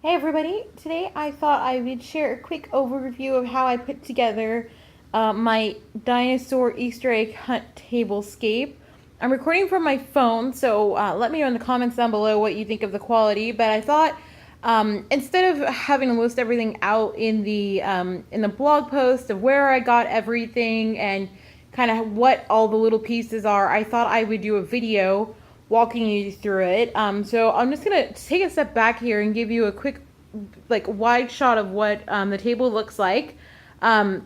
Hey everybody, today I thought I would share a quick overview of how I put together my dinosaur Easter egg hunt tablescape. I'm recording from my phone, so let me know in the comments down below what you think of the quality, but I thought instead of having to list everything out in the blog post of where I got everything and kind of what all the little pieces are, I thought I would do a video walking you through it. So I'm just gonna take a step back here and give you a quick, like, wide shot of what the table looks like. So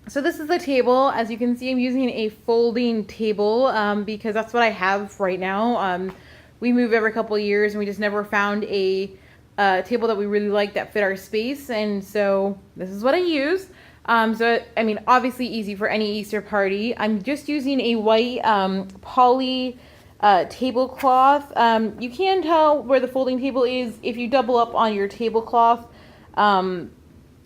this is the table. As you can see, I'm using a folding table because that's what I have right now. We move every couple of years, and we just never found a table that we really liked that fit our space, and so this is what I use. So, I mean, obviously easy for any Easter party. I'm just using a white poly tablecloth. You can tell where the folding table is if you double up on your tablecloth.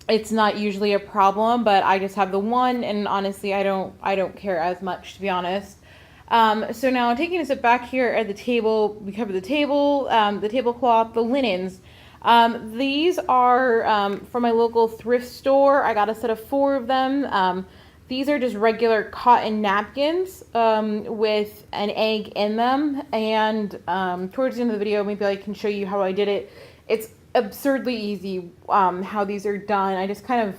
It's not usually a problem, but I just have the one, and honestly, I don't care as much, to be honest. So now taking a step back here at the table, we cover the table, the tablecloth, the linens. These are from my local thrift store. I got a set of 4 of them. These are just regular cotton napkins with an egg in them, and towards the end of the video, maybe I can show you how I did it. It's absurdly easy how these are done. I just kind of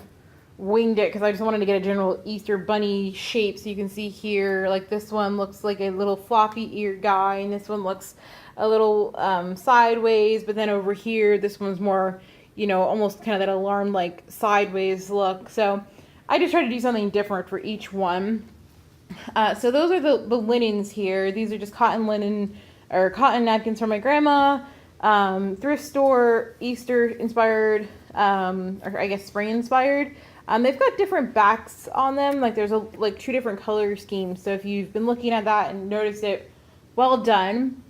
winged it because I just wanted to get a general Easter bunny shape. So you can see here, like, this one looks like a little floppy ear guy, and this one looks a little sideways, but then over here, this one's more, you know, almost kind of that alarm, like, sideways look. So I just try to do something different for each one. So those are the linens here. These are just cotton linen or cotton napkins from my grandma. Thrift store, Easter inspired, or I guess spring inspired. They've got different backs on them. Like, there's like 2 different color schemes. So if you've been looking at that and noticed it, well done.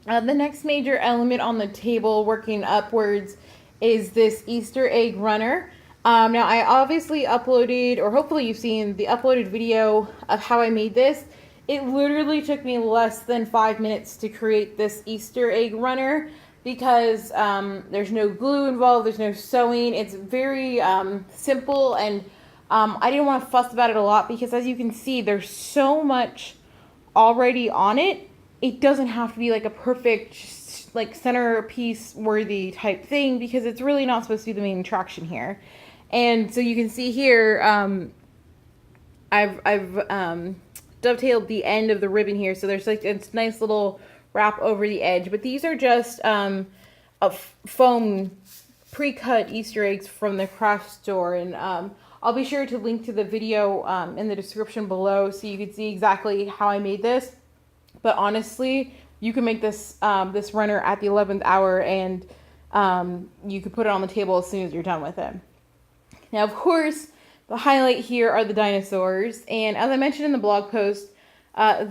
The next major element on the table, working upwards, is this Easter egg runner. Now, I obviously uploaded, or hopefully you've seen the uploaded video of how I made this. It literally took me less than 5 minutes to create this Easter egg runner because there's no glue involved, there's no sewing. It's very simple, and I didn't want to fuss about it a lot because, as you can see, there's so much already on it. It doesn't have to be like a perfect, like, centerpiece worthy type thing because it's really not supposed to be the main attraction here. And so you can see here, I've dovetailed the end of the ribbon here, so there's like a nice little wrap over the edge. But these are just a foam pre-cut Easter eggs from the craft store, and I'll be sure to link to the video in the description below so you can see exactly how I made this. But honestly, you can make this this runner at the 11th hour, and you could put it on the table as soon as you're done with it. Now, of course, the highlight here are the dinosaurs, and as I mentioned in the blog post,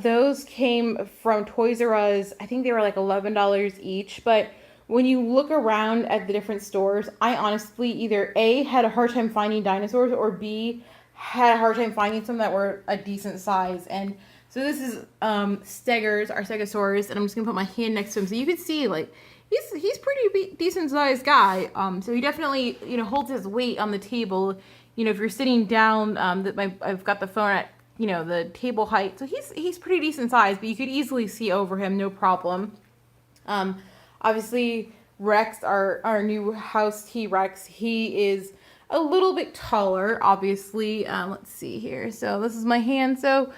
those came from Toys R Us. I think they were like $11 each, but when you look around at the different stores, I honestly either A, had a hard time finding dinosaurs, or B, had a hard time finding some that were a decent size. And so this is Steggars, our Stegosaurus, and I'm just going to put my hand next to him so you can see, like, he's pretty decent sized guy. So he definitely, you know, holds his weight on the table. You know, if you're sitting down, I've got the phone at, you know, the table height, so he's pretty decent size, but you could easily see over him, no problem. Obviously, Rex, our new house T-Rex, he is a little bit taller, obviously. Let's see here. So this is my hand. So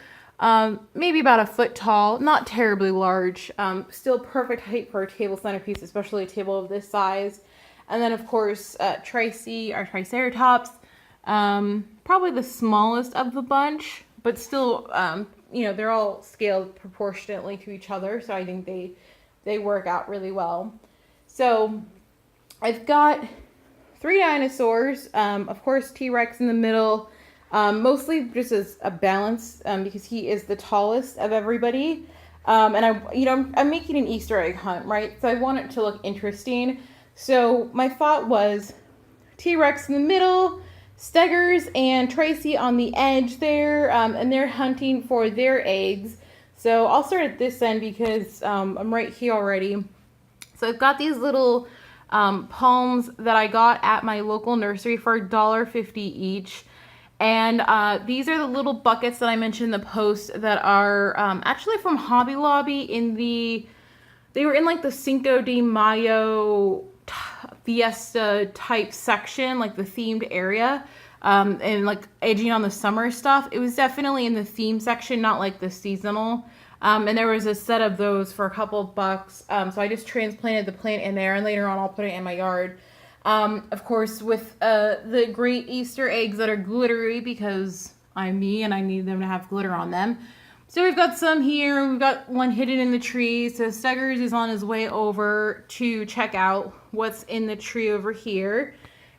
maybe about 1 foot tall, not terribly large, still perfect height for a table centerpiece, especially a table of this size. And then, of course, Tracy, our Triceratops, probably the smallest of the bunch, but still, you know, they're all scaled proportionately to each other, so I think they work out really well. So I've got 3 dinosaurs, of course, T-Rex in the middle, mostly just as a balance, because he is the tallest of everybody. And I'm making an Easter egg hunt, right? So I want it to look interesting. So my thought was T-Rex in the middle, Steggars and Tracy on the edge there, and they're hunting for their eggs. So I'll start at this end because I'm right here already. So I've got these little palms that I got at my local nursery for $1.50 each. And these are the little buckets that I mentioned in the post that are actually from Hobby Lobby they were in like the Cinco de Mayo fiesta type section, like the themed area, and like edging on the summer stuff. It was definitely in the theme section, not like the seasonal. And there was a set of those for a couple bucks. So I just transplanted the plant in there, and later on I'll put it in my yard. Of course, with the great Easter eggs that are glittery, because I'm me and I need them to have glitter on them. So we've got some here. We've got one hidden in the tree. So Steggars is on his way over to check out what's in the tree over here.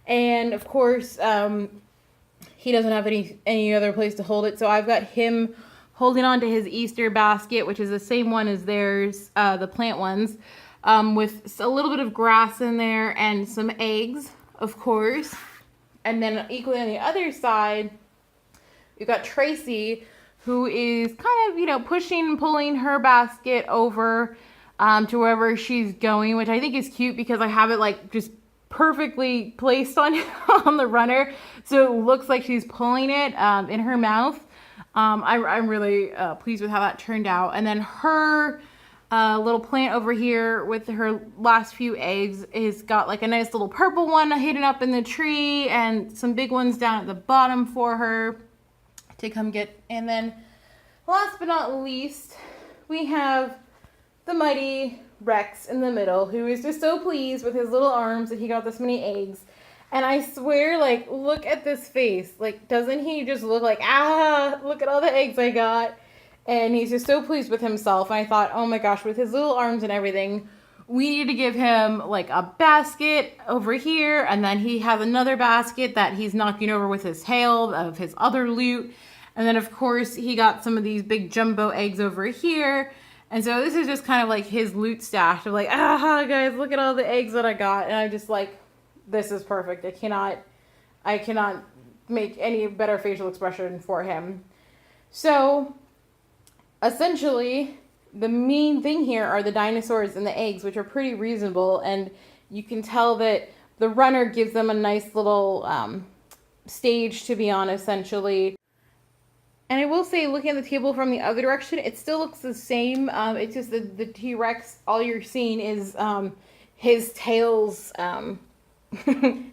And of course, he doesn't have any other place to hold it. So I've got him holding on to his Easter basket, which is the same one as theirs, the plant ones, with a little bit of grass in there and some eggs, of course. And then equally on the other side, we've got Tracy, who is kind of, pushing and pulling her basket over to wherever she's going, which I think is cute because I have it like just perfectly placed on the runner, so it looks like she's pulling it in her mouth. I'm really pleased with how that turned out. And then her little plant over here with her last few eggs is got like a nice little purple one hidden up in the tree and some big ones down at the bottom for her to come get. And then last but not least, we have the mighty Rex in the middle, who is just so pleased with his little arms that he got this many eggs. And I swear, like, look at this face. Like, doesn't he just look like, look at all the eggs I got? And he's just so pleased with himself. And I thought, oh my gosh, with his little arms and everything, we need to give him like a basket over here. And then he has another basket that he's knocking over with his tail of his other loot. And then, of course, he got some of these big jumbo eggs over here. And so this is just kind of like his loot stash of like, guys, look at all the eggs that I got. And I'm just like, this is perfect. I cannot make any better facial expression for him. So, essentially, the main thing here are the dinosaurs and the eggs, which are pretty reasonable. And you can tell that the runner gives them a nice little stage to be on, essentially. And I will say, looking at the table from the other direction, it still looks the same. It's just the T-Rex, all you're seeing is his tail's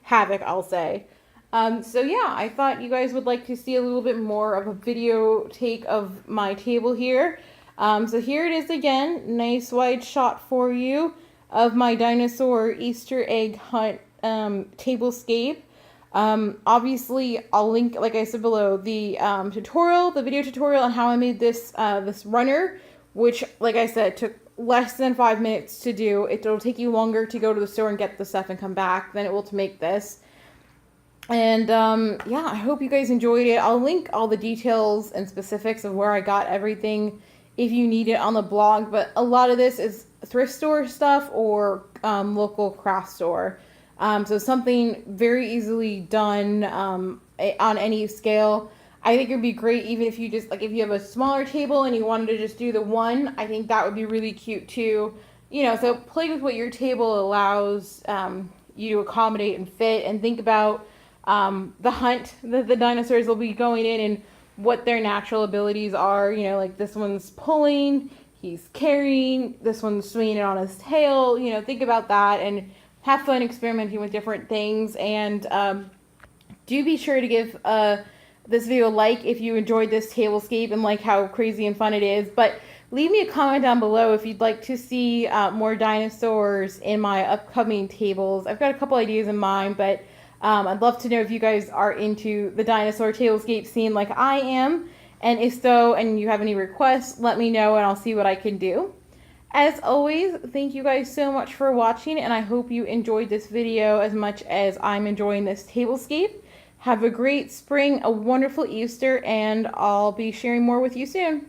havoc, I'll say. So yeah, I thought you guys would like to see a little bit more of a video take of my table here. So here it is again, nice wide shot for you of my dinosaur Easter egg hunt tablescape. Obviously I'll link, like I said below, the video tutorial on how I made this this runner, which, like I said, took less than 5 minutes to do. It'll take you longer to go to the store and get the stuff and come back than it will to make this. And yeah, I hope you guys enjoyed it. I'll link all the details and specifics of where I got everything if you need it on the blog, but a lot of this is thrift store stuff or local craft store. So something very easily done on any scale. I think it would be great even if you just, like, if you have a smaller table and you wanted to just do the one, I think that would be really cute too. So play with what your table allows you to accommodate and fit, and think about the hunt that the dinosaurs will be going in and what their natural abilities are. Like this one's pulling, he's carrying, this one's swinging it on his tail. Think about that and have fun experimenting with different things. And do be sure to give this video a like if you enjoyed this tablescape and like how crazy and fun it is. But leave me a comment down below if you'd like to see more dinosaurs in my upcoming tables. I've got a couple ideas in mind, but I'd love to know if you guys are into the dinosaur tablescape scene like I am. And if so, and you have any requests, let me know and I'll see what I can do. As always, thank you guys so much for watching, and I hope you enjoyed this video as much as I'm enjoying this tablescape. Have a great spring, a wonderful Easter, and I'll be sharing more with you soon.